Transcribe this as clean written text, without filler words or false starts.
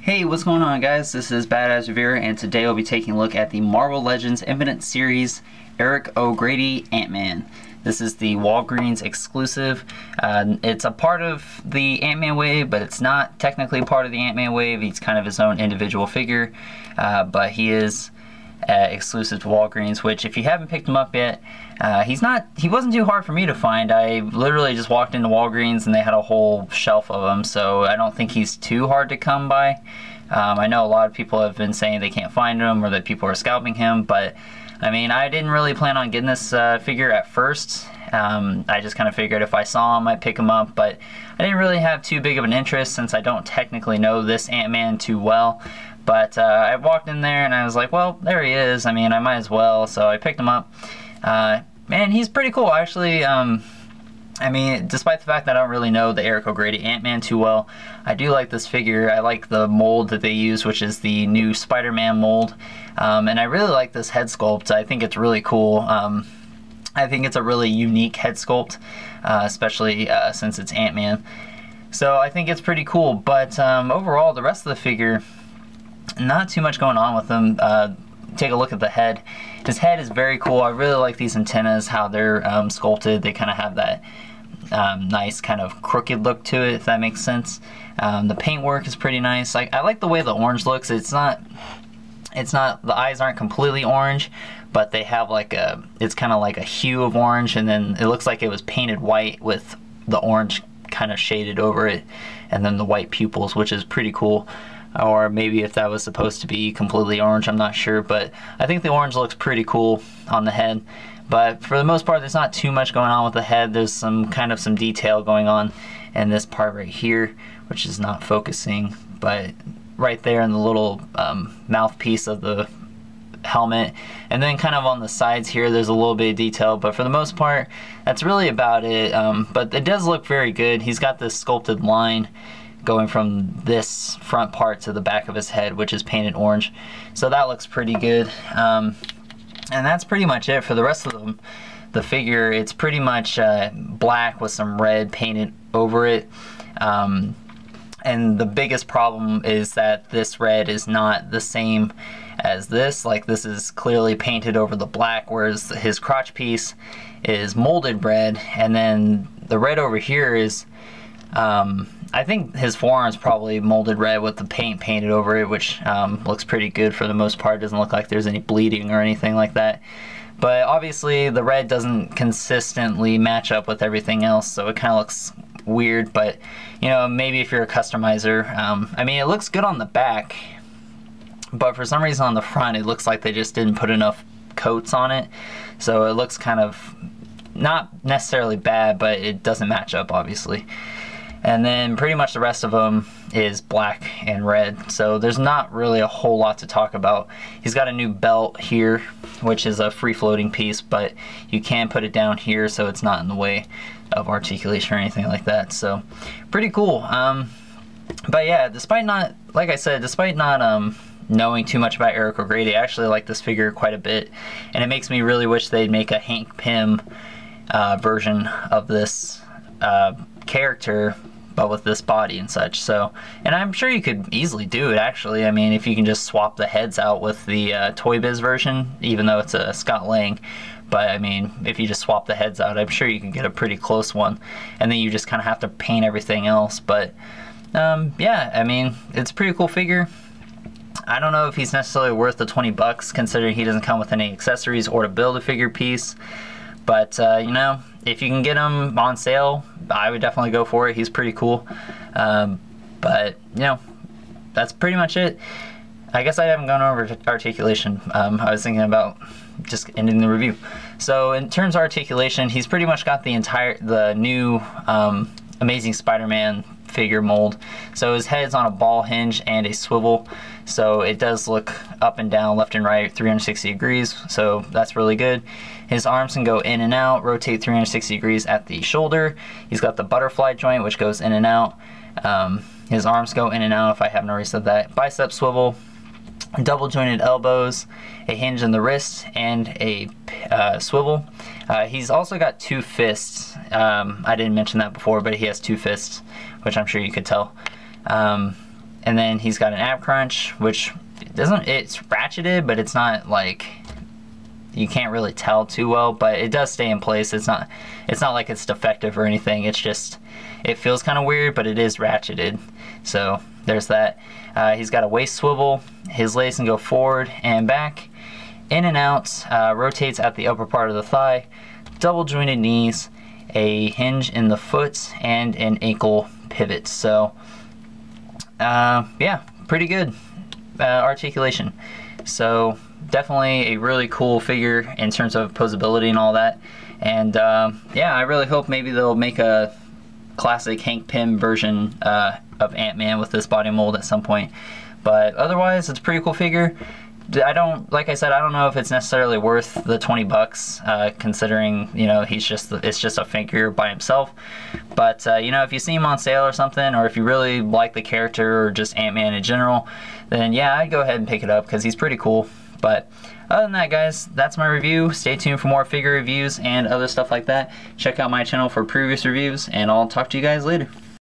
Hey, what's going on, guys? This is Badass Revere, and today I'll be taking a look at the Marvel Legends Infinite Series Eric O'Grady Ant-Man. This is the Walgreens exclusive. It's a part of the Ant-Man wave, but it's not technically part of the Ant-Man wave. He's kind of his own individual figure, but he is exclusive to Walgreens, which if you haven't picked him up yet, he wasn't too hard for me to find. I literally just walked into Walgreens and they had a whole shelf of them, so I don't think he's too hard to come by. I know a lot of people have been saying they can't find him or that people are scalping him, but I mean, I didn't really plan on getting this figure at first. I just kind of figured if I saw him, I'd pick him up, but I didn't really have too big of an interest since I don't technically know this Ant-Man too well. But I walked in there and I was like, well, there he is. I mean, I might as well. So I picked him up. Man, he's pretty cool, actually. I mean, despite the fact that I don't really know the Eric O'Grady Ant-Man too well, I do like this figure. I like the mold that they use, which is the new Spider-Man mold. And I really like this head sculpt. I think it's really cool. I think it's a really unique head sculpt, especially since it's Ant-Man. So I think it's pretty cool. But overall, the rest of the figure, not too much going on with him. Take a look at the head. His head is very cool. I really like these antennas, how they're sculpted. They kind of have that nice kind of crooked look to it, if that makes sense. The paintwork is pretty nice. I like the way the orange looks. It's not, the eyes aren't completely orange, but they have like it's kind of like a hue of orange, and then it looks like it was painted white with the orange kind of shaded over it, and then the white pupils, which is pretty cool. Or maybe if that was supposed to be completely orange, I'm not sure, but I think the orange looks pretty cool on the head. But for the most part, there's not too much going on with the head. There's some detail going on in this part right here, which is not focusing, but right there in the little mouthpiece of the helmet, and then kind of on the sides here there's a little bit of detail, but for the most part that's really about it. But it does look very good. He's got this sculpted line going from this front part to the back of his head, which is painted orange, so that looks pretty good. And that's pretty much it for the rest of the figure. It's pretty much black with some red painted over it. And the biggest problem is that this red is not the same as this. Like, this is clearly painted over the black, whereas his crotch piece is molded red, and then the red over here is I think his forearm's probably molded red with the paint painted over it, which looks pretty good for the most part. Doesn't look like there's any bleeding or anything like that. But obviously the red doesn't consistently match up with everything else, so it kind of looks weird. But you know, maybe if you're a customizer, I mean, it looks good on the back, but for some reason on the front it looks like they just didn't put enough coats on it, so it looks kind of not necessarily bad, but it doesn't match up, obviously. And then pretty much the rest of them is black and red, so there's not really a whole lot to talk about. He's got a new belt here, which is a free-floating piece, but you can put it down here so it's not in the way of articulation or anything like that, so pretty cool. But yeah, despite not, like I said, despite not knowing too much about Eric O'Grady, I actually like this figure quite a bit, and it makes me really wish they'd make a Hank Pym version of this character, but with this body and such. So, and I'm sure you could easily do it, actually. I mean, if you can just swap the heads out with the Toy Biz version, even though it's a Scott Lang. But I mean, if you just swap the heads out, I'm sure you can get a pretty close one, and then you just kind of have to paint everything else. But yeah, I mean, it's a pretty cool figure. I don't know if he's necessarily worth the 20 bucks, considering he doesn't come with any accessories or to build a figure piece. But you know, if you can get him on sale, I would definitely go for it. He's pretty cool. But you know, that's pretty much it. I guess I haven't gone over articulation. I was thinking about just ending the review. So in terms of articulation, he's pretty much got the new Amazing Spider-Man figure mold. So his head's on a ball hinge and a swivel, so it does look up and down, left and right, 360 degrees, so that's really good. His arms can go in and out, rotate 360 degrees at the shoulder. He's got the butterfly joint, which goes in and out. His arms go in and out, if I haven't already said that. Bicep swivel, double jointed elbows, a hinge in the wrist, and a swivel. He's also got two fists. I didn't mention that before, but he has two fists, which I'm sure you could tell. And then he's got an ab crunch, which it's ratcheted, but it's not like, you can't really tell too well, but it does stay in place. It's not like it's defective or anything. It's just, it feels kind of weird, but it is ratcheted. So there's that. He's got a waist swivel. His legs can go forward and back, in and out, rotates at the upper part of the thigh, double jointed knees, a hinge in the foot, and an ankle pivot. So yeah, pretty good articulation. So definitely a really cool figure in terms of posability and all that. And yeah, I really hope maybe they'll make a classic Hank Pym version of Ant-Man with this body mold at some point. But otherwise, it's a pretty cool figure. Like I said, I don't know if it's necessarily worth the $20, considering, you know, it's just a figure by himself. But you know, if you see him on sale or something, or if you really like the character or just Ant-Man in general, then yeah, I'd go ahead and pick it up because he's pretty cool. But other than that, guys, that's my review. Stay tuned for more figure reviews and other stuff like that. Check out my channel for previous reviews, and I'll talk to you guys later.